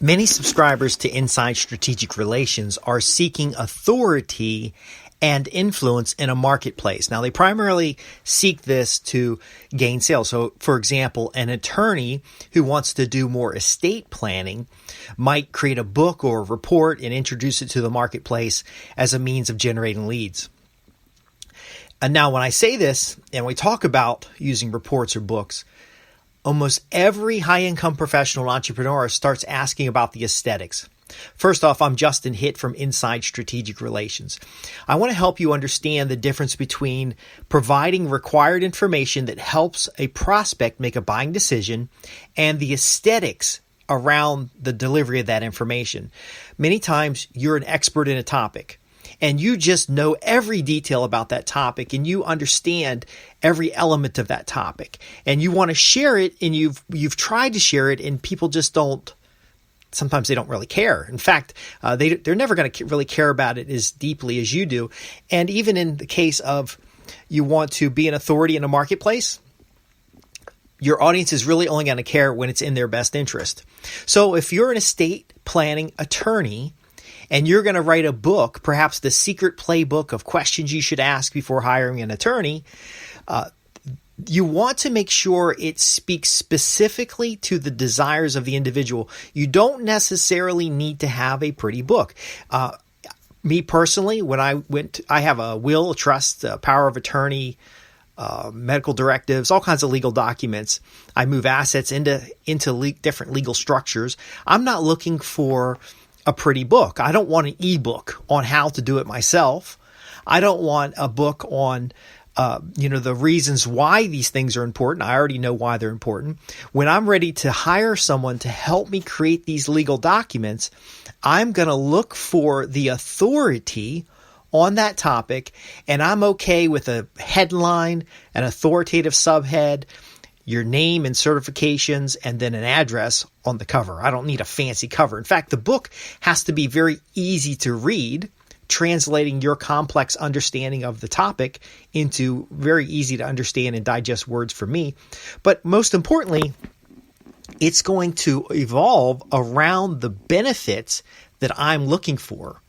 Many subscribers to Inside Strategic Relations are seeking authority and influence in a marketplace. Now, they primarily seek this to gain sales. So, for example, an attorney who wants to do more estate planning might create a book or a report and introduce it to the marketplace as a means of generating leads. And now, when I say this and we talk about using reports or books, almost every high-income professional entrepreneur starts asking about the aesthetics. First off, I'm Justin Hitt from Inside Strategic Relations. I want to help you understand the difference between providing required information that helps a prospect make a buying decision and the aesthetics around the delivery of that information. Many times you're an expert in a topic and you just know every detail about that topic and you understand every element of that topic and you want to share it and you've tried to share it and people just don't. Sometimes they don't really care. In fact, they're never going to really care about it as deeply as you do. And even in the case of you want to be an authority in a marketplace, your audience is really only going to care when it's in their best interest. So if you're an estate planning attorney and you're going to write a book, perhaps the secret playbook of questions you should ask before hiring an attorney, you want to make sure it speaks specifically to the desires of the individual. You don't necessarily need to have a pretty book. Me personally, when I have a will, a trust, a power of attorney, medical directives, all kinds of legal documents. I move assets into different legal structures. I'm not looking for a pretty book. I don't want an ebook on how to do it myself. I don't want a book on the reasons why these things are important. I already know why they're important. When I'm ready to hire someone to help me create these legal documents, I'm going to look for the authority on that topic, and I'm okay with a headline, an authoritative subhead, your name and certifications, and then an address on the cover. I don't need a fancy cover. In fact, the book has to be very easy to read, translating your complex understanding of the topic into very easy to understand and digest words for me. But most importantly, it's going to evolve around the benefits that I'm looking for.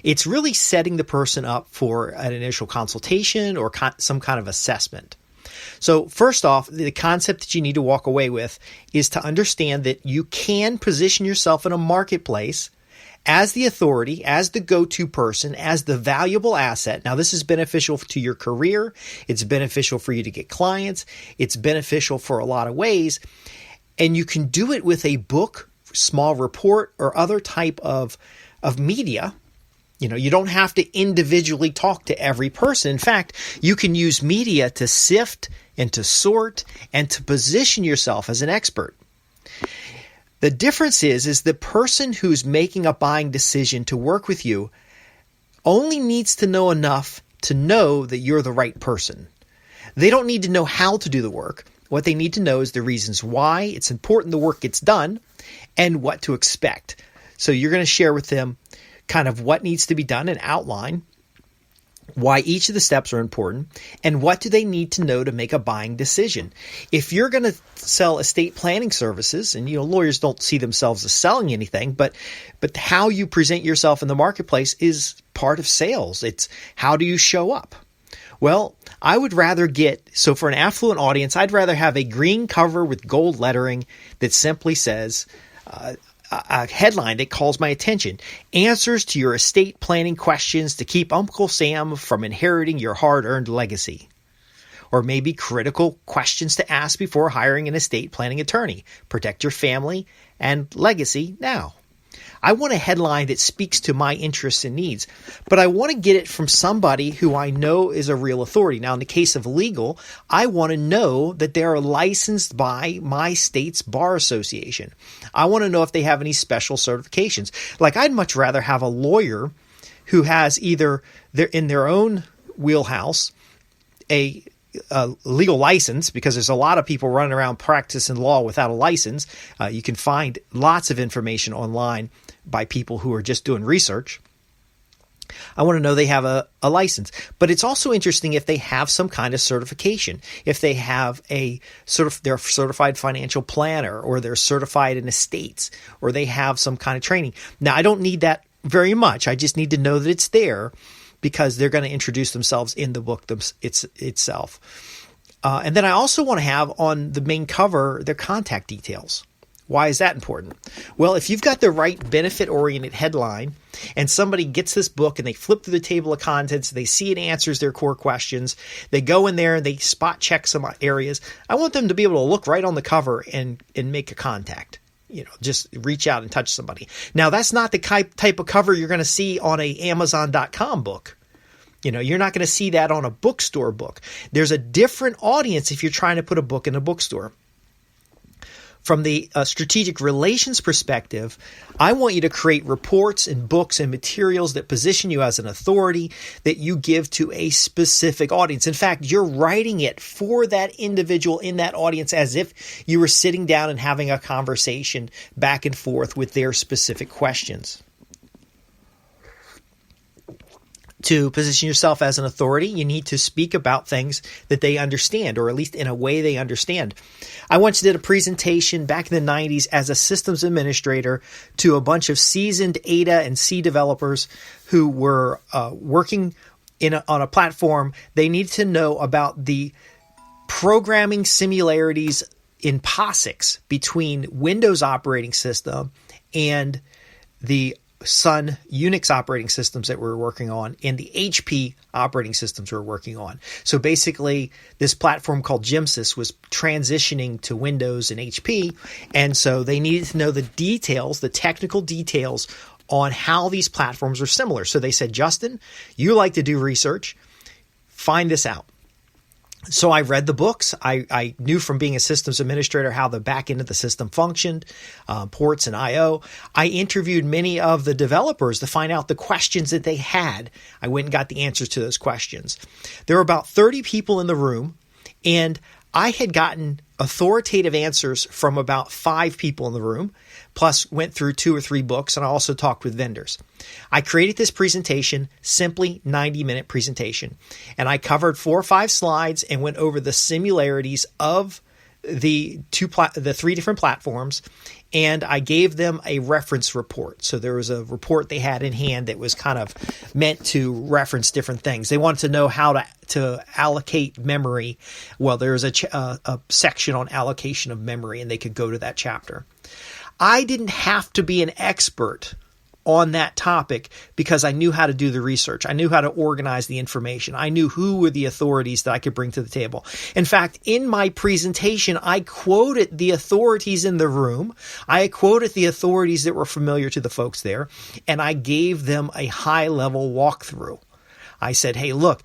It's really setting the person up for an initial consultation or some kind of assessment. So first off, the concept that you need to walk away with is to understand that you can position yourself in a marketplace as the authority, as the go-to person, as the valuable asset. Now, this is beneficial to your career. It's beneficial for you to get clients. It's beneficial for a lot of ways. And you can do it with a book, small report, or other type of media. You don't have to individually talk to every person. In fact, you can use media to sift and to sort and to position yourself as an expert. The difference is the person who's making a buying decision to work with you only needs to know enough to know that you're the right person. They don't need to know how to do the work. What they need to know is the reasons why it's important the work gets done and what to expect. So you're going to share with them kind of what needs to be done and outline why each of the steps are important and what do they need to know to make a buying decision. If you're going to sell estate planning services, and lawyers don't see themselves as selling anything, but how you present yourself in the marketplace is part of sales. It's how do you show up? Well, I would rather so for an affluent audience, I'd rather have a green cover with gold lettering that simply says, a headline that calls my attention: answers to your estate planning questions to keep Uncle Sam from inheriting your hard-earned legacy. Or maybe critical questions to ask before hiring an estate planning attorney. Protect your family and legacy now. I want a headline that speaks to my interests and needs, but I want to get it from somebody who I know is a real authority. Now, in the case of legal, I want to know that they are licensed by my state's bar association. I want to know if they have any special certifications. Like, I'd much rather have a lawyer who has either in their own wheelhouse a legal license, because there's a lot of people running around practicing law without a license. You can find lots of information online by people who are just doing research. I want to know they have a license. But it's also interesting if they have some kind of certification, if they have they're a certified financial planner, or they're certified in estates, or they have some kind of training. Now, I don't need that very much. I just need to know that it's there, because they're going to introduce themselves in the book itself. And then I also want to have on the main cover their contact details. Why is that important? Well, if you've got the right benefit-oriented headline and somebody gets this book and they flip through the table of contents, they see it answers their core questions, they go in there and they spot check some areas, I want them to be able to look right on the cover and make a contact. Just reach out and touch somebody. Now, that's not the type of cover you're going to see on a Amazon.com book. You're not going to see that on a bookstore book. There's a different audience if you're trying to put a book in a bookstore. From the strategic relations perspective, I want you to create reports and books and materials that position you as an authority that you give to a specific audience. In fact, you're writing it for that individual in that audience as if you were sitting down and having a conversation back and forth with their specific questions. To position yourself as an authority, you need to speak about things that they understand, or at least in a way they understand. I once did a presentation back in the 90s as a systems administrator to a bunch of seasoned Ada and C developers who were working on a platform. They needed to know about the programming similarities in POSIX between Windows operating system and the Sun Unix operating systems that we're working on and the HP operating systems we're working on. So basically, this platform called Gymsys was transitioning to Windows and HP, and so they needed to know the details, the technical details on how these platforms are similar. So they said, Justin, you like to do research, find this out. So I read the books. I knew from being a systems administrator how the back end of the system functioned, ports and I/O. I interviewed many of the developers to find out the questions that they had. I went and got the answers to those questions. There were about 30 people in the room, and I had gotten authoritative answers from about 5 people in the room, plus went through 2 or 3 books, and I also talked with vendors. I created this presentation, simply 90-minute presentation, and I covered 4 or 5 slides and went over the similarities of the 3 different platforms, and I gave them a reference report. So there was a report they had in hand that was kind of meant to reference different things. They wanted to know how to allocate memory. Well, there was a section on allocation of memory, and they could go to that chapter. I didn't have to be an expert on that topic because I knew how to do the research. I knew how to organize the information. I knew who were the authorities that I could bring to the table. In fact, in my presentation, I quoted the authorities in the room. I quoted the authorities that were familiar to the folks there, and I gave them a high-level walkthrough. I said, hey, look,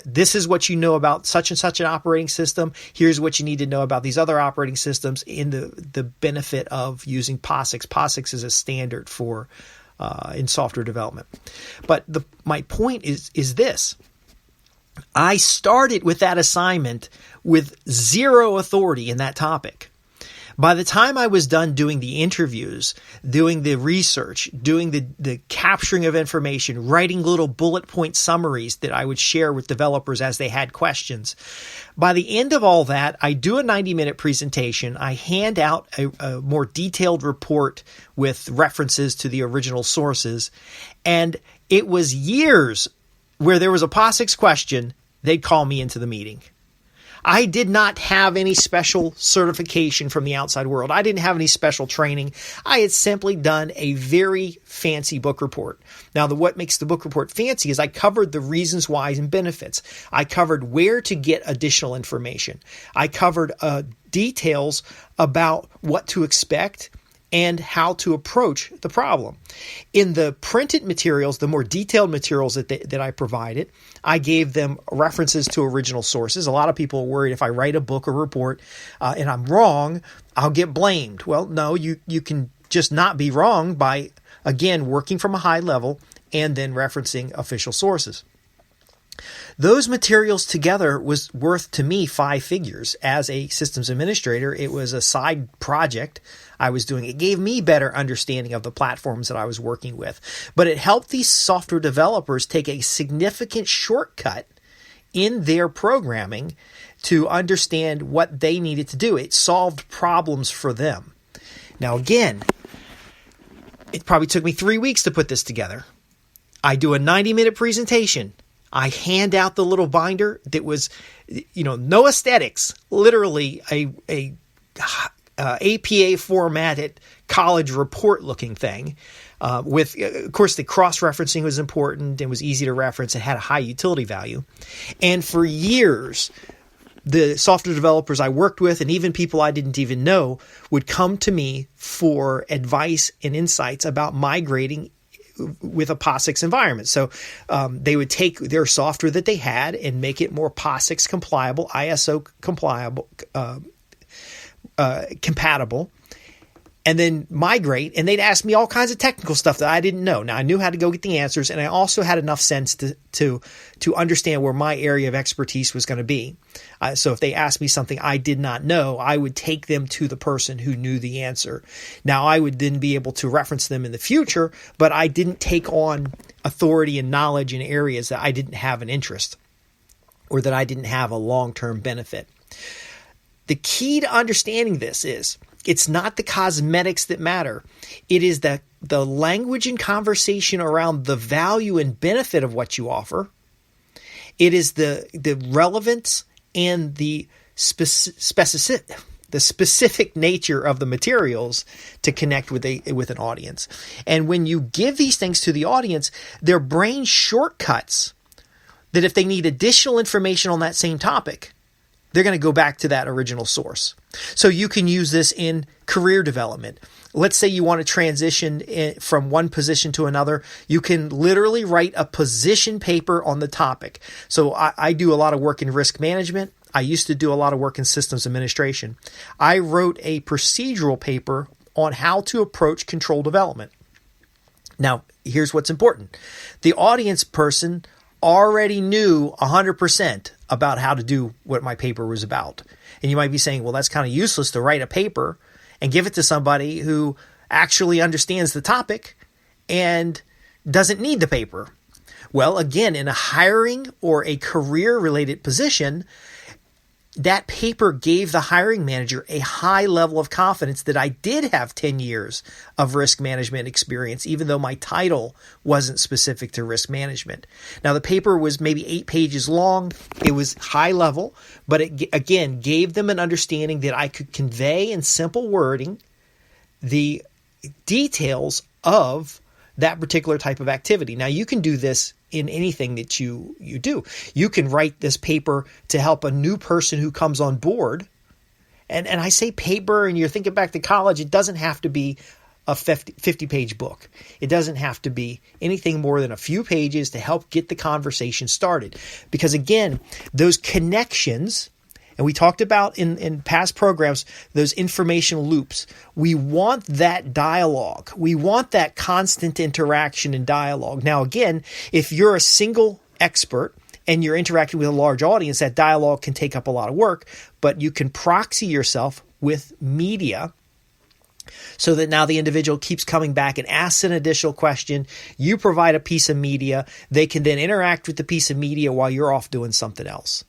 this is what you know about such and such an operating system. Here's what you need to know about these other operating systems in the benefit of using POSIX. POSIX is a standard for in software development. But my point is this. I started with that assignment with zero authority in that topic. By the time I was done doing the interviews, doing the research, doing the capturing of information, writing little bullet point summaries that I would share with developers as they had questions, by the end of all that, I do a 90-minute presentation. I hand out a more detailed report with references to the original sources, and it was years where there was a POSIX question, they'd call me into the meeting. I did not have any special certification from the outside world. I didn't have any special training. I had simply done a very fancy book report. Now, what makes the book report fancy is I covered the reasons why and benefits. I covered where to get additional information. I covered details about what to expect and how to approach the problem. In the printed materials, the more detailed materials that I provided, I gave them references to original sources. A lot of people are worried if I write a book or report and I'm wrong, I'll get blamed. Well, no, you can just not be wrong by, again, working from a high level and then referencing official sources. Those materials together was worth to me 5 figures. As a systems administrator, it was a side project I was doing. It gave me better understanding of the platforms that I was working with, but it helped these software developers take a significant shortcut in their programming to understand what they needed to do. It solved problems for them. Now, again, it probably took me 3 weeks to put this together. I do a 90-minute presentation. I hand out the little binder that was, no aesthetics, literally a APA formatted college report looking thing. With, of course, the cross-referencing was important and was easy to reference. It had a high utility value. And for years, the software developers I worked with and even people I didn't even know would come to me for advice and insights about migrating with a POSIX environment. So they would take their software that they had and make it more POSIX compliable, ISO compatible, and then migrate. And they'd ask me all kinds of technical stuff that I didn't know. Now, I knew how to go get the answers, and I also had enough sense to understand where my area of expertise was going to be. So if they asked me something I did not know, I would take them to the person who knew the answer. Now, I would then be able to reference them in the future, but I didn't take on authority and knowledge in areas that I didn't have an interest or that I didn't have a long-term benefit. The key to understanding this is it's not the cosmetics that matter. It is the language and conversation around the value and benefit of what you offer. It is the relevance and the specific nature of the materials to connect with an audience. And when you give these things to the audience, they're brain shortcuts that if they need additional information on that same topic, they're going to go back to that original source. So you can use this in career development. Let's say you want to transition from one position to another. You can literally write a position paper on the topic. So I do a lot of work in risk management. I used to do a lot of work in systems administration. I wrote a procedural paper on how to approach control development. Now, here's what's important. The audience person already knew 100% about how to do what my paper was about. And you might be saying, well, that's kind of useless to write a paper and give it to somebody who actually understands the topic and doesn't need the paper. Well, again, in a hiring or a career-related position, that paper gave the hiring manager a high level of confidence that I did have 10 years of risk management experience, even though my title wasn't specific to risk management. Now, the paper was maybe 8 pages long. It was high level, but it, again, gave them an understanding that I could convey in simple wording the details of that particular type of activity. Now, you can do this in anything that you do. You can write this paper to help a new person who comes on board. And I say paper, and you're thinking back to college, it doesn't have to be a 50-page book. It doesn't have to be anything more than a few pages to help get the conversation started. Because again, those connections, and we talked about in past programs, those information loops. We want that dialogue. We want that constant interaction and dialogue. Now, again, if you're a single expert and you're interacting with a large audience, that dialogue can take up a lot of work, but you can proxy yourself with media so that now the individual keeps coming back and asks an additional question. You provide a piece of media. They can then interact with the piece of media while you're off doing something else.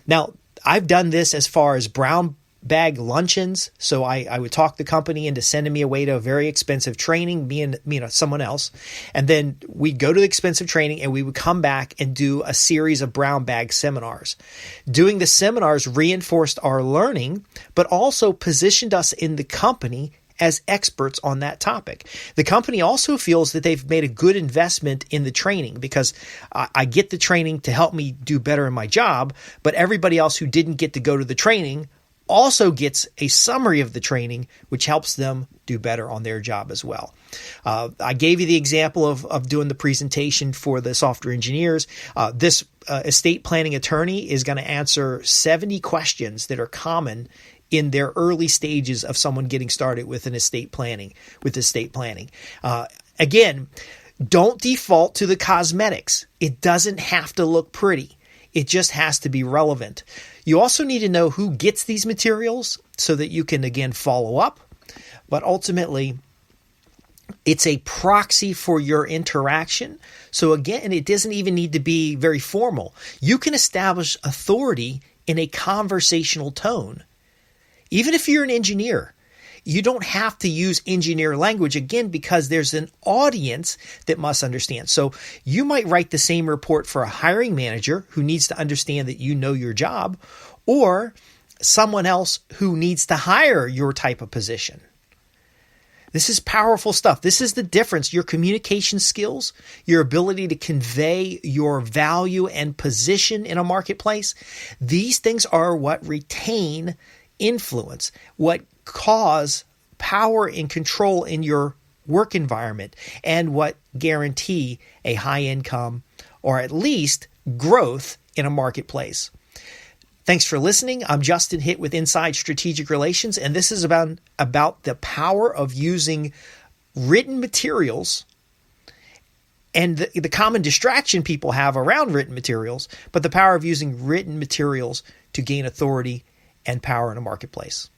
Now, I've done this as far as brown bag luncheons. So I would talk the company into sending me away to a very expensive training, me and someone else. And then we'd go to the expensive training and we would come back and do a series of brown bag seminars. Doing the seminars reinforced our learning, but also positioned us in the company as experts on that topic. The company also feels that they've made a good investment in the training because I get the training to help me do better in my job, but everybody else who didn't get to go to the training also gets a summary of the training, which helps them do better on their job as well. I gave you the example of doing the presentation for the software engineers. This estate planning attorney is going to answer 70 questions that are common in their early stages of someone getting started with estate planning. Again, Don't default to the cosmetics. It doesn't have to look pretty. It just has to be relevant. You also need to know who gets these materials so that you can, again, follow up. But ultimately, it's a proxy for your interaction. So again, it doesn't even need to be very formal. You can establish authority in a conversational tone. Even if you're an engineer, you don't have to use engineer language, again, because there's an audience that must understand. So you might write the same report for a hiring manager who needs to understand that you know your job, or someone else who needs to hire your type of position. This is powerful stuff. This is the difference. Your communication skills, your ability to convey your value and position in a marketplace, these things are what retain influence, what cause power and control in your work environment, and what guarantee a high income or at least growth in a marketplace. Thanks for listening. I'm Justin Hitt with Inside Strategic Relations, and this is about the power of using written materials and the common distraction people have around written materials, but the power of using written materials to gain authority and power in a marketplace.